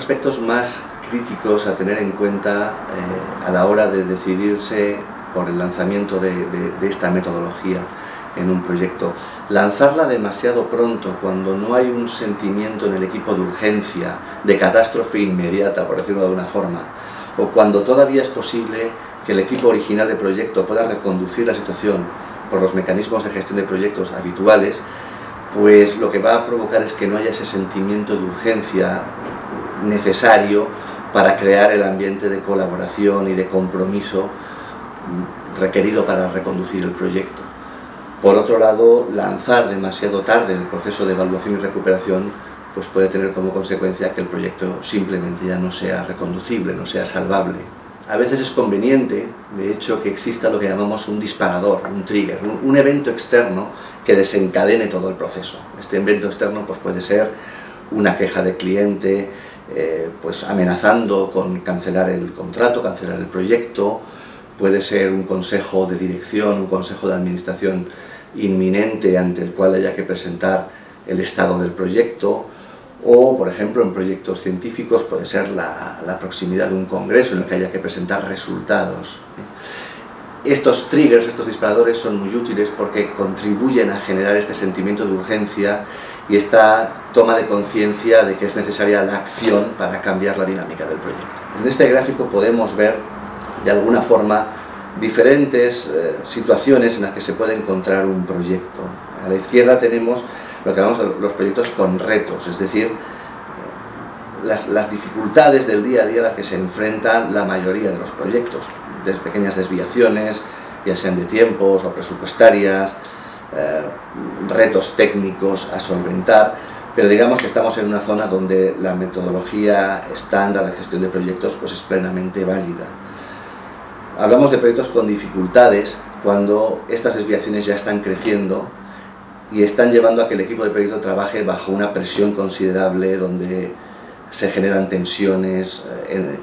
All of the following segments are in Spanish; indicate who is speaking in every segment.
Speaker 1: aspectos más críticos a tener en cuenta a la hora de decidirse por el lanzamiento de esta metodología en un proyecto. Lanzarla demasiado pronto, cuando no hay un sentimiento en el equipo de urgencia, de catástrofe inmediata, por decirlo de alguna forma, o cuando todavía es posible que el equipo original de proyecto pueda reconducir la situación por los mecanismos de gestión de proyectos habituales, pues lo que va a provocar es que no haya ese sentimiento de urgencia necesario para crear el ambiente de colaboración y de compromiso requerido para reconducir el proyecto. Por otro lado, lanzar demasiado tarde el proceso de evaluación y recuperación pues puede tener como consecuencia que el proyecto simplemente ya no sea reconducible, no sea salvable. A veces es conveniente, de hecho, que exista lo que llamamos un disparador, un trigger, un evento externo que desencadene todo el proceso. Este evento externo pues puede ser una queja de cliente, pues amenazando con cancelar el contrato, cancelar el proyecto. Puede ser un consejo de dirección, un consejo de administración inminente ante el cual haya que presentar el estado del proyecto, o por ejemplo en proyectos científicos puede ser la proximidad de un congreso en el que haya que presentar resultados. Estos triggers, estos disparadores son muy útiles porque contribuyen a generar este sentimiento de urgencia y esta toma de conciencia de que es necesaria la acción para cambiar la dinámica del proyecto. En este gráfico podemos ver de alguna forma diferentes situaciones en las que se puede encontrar un proyecto. A la izquierda tenemos lo que llamamos los proyectos con retos, es decir, las dificultades del día a día a las que se enfrentan la mayoría de los proyectos, desde pequeñas desviaciones, ya sean de tiempos o presupuestarias, retos técnicos a solventar, pero digamos que estamos en una zona donde la metodología estándar de gestión de proyectos pues es plenamente válida. Hablamos de proyectos con dificultades cuando estas desviaciones ya están creciendo y están llevando a que el equipo de proyecto trabaje bajo una presión considerable, donde se generan tensiones,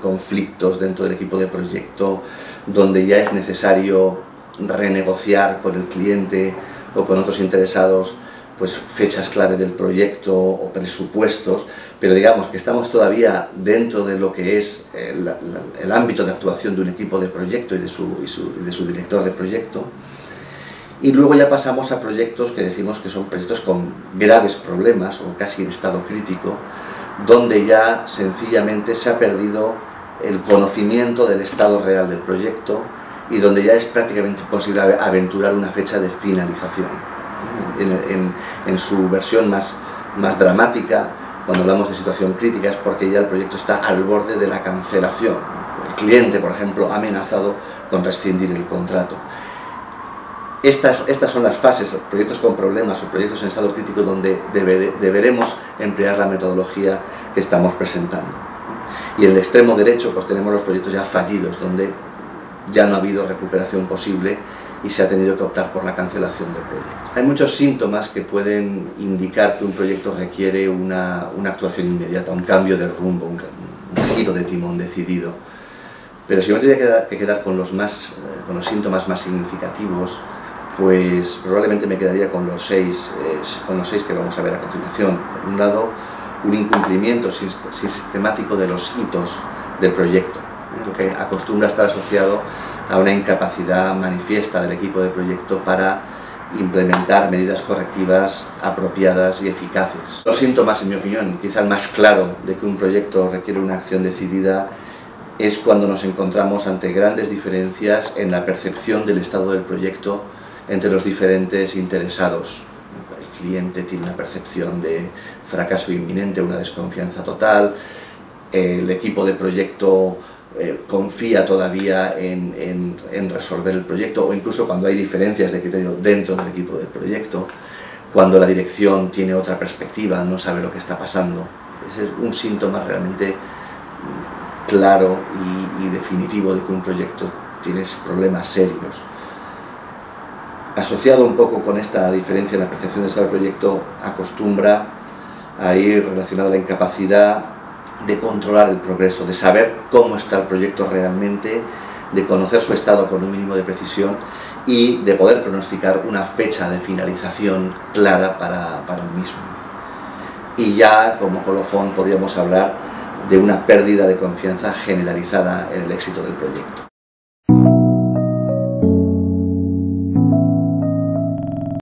Speaker 1: conflictos dentro del equipo de proyecto, donde ya es necesario renegociar con el cliente o con otros interesados pues fechas clave del proyecto o presupuestos, pero digamos que estamos todavía dentro de lo que es el ámbito de actuación de un equipo de proyecto y de su director de proyecto. Y luego ya pasamos a proyectos que decimos que son proyectos con graves problemas o casi en estado crítico, donde ya sencillamente se ha perdido el conocimiento del estado real del proyecto y donde ya es prácticamente imposible aventurar una fecha de finalización. En su versión más dramática, cuando hablamos de situación crítica, es porque ya el proyecto está al borde de la cancelación. El cliente, por ejemplo, ha amenazado con rescindir el contrato. Estas son las fases, proyectos con problemas o proyectos en estado crítico, donde deberemos emplear la metodología que estamos presentando. Y en el extremo derecho pues tenemos los proyectos ya fallidos, donde ya no ha habido recuperación posible y se ha tenido que optar por la cancelación del proyecto. Hay muchos síntomas que pueden indicar que un proyecto requiere una actuación inmediata, un cambio de rumbo, un giro de timón decidido. Pero si me tuviera que quedar con los síntomas más significativos, pues probablemente me quedaría con los seis que vamos a ver a continuación. Por un lado, un incumplimiento sistemático de los hitos del proyecto, lo que acostumbra a estar asociado a una incapacidad manifiesta del equipo de proyecto para implementar medidas correctivas apropiadas y eficaces. Los síntomas, en mi opinión, quizá el más claro de que un proyecto requiere una acción decidida es cuando nos encontramos ante grandes diferencias en la percepción del estado del proyecto entre los diferentes interesados. El cliente tiene una percepción de fracaso inminente, una desconfianza total, el equipo de proyecto confía todavía en resolver el proyecto, o incluso cuando hay diferencias de criterio dentro del equipo del proyecto, cuando la dirección tiene otra perspectiva, no sabe lo que está pasando. Ese es un síntoma realmente claro y definitivo de que un proyecto tiene problemas serios. Asociado un poco con esta diferencia en la percepción de ese proyecto, acostumbra a ir relacionada a la incapacidad de controlar el progreso, de saber cómo está el proyecto realmente, de conocer su estado con un mínimo de precisión y de poder pronosticar una fecha de finalización clara para el mismo. Y ya como colofón podríamos hablar de una pérdida de confianza generalizada en el éxito del proyecto.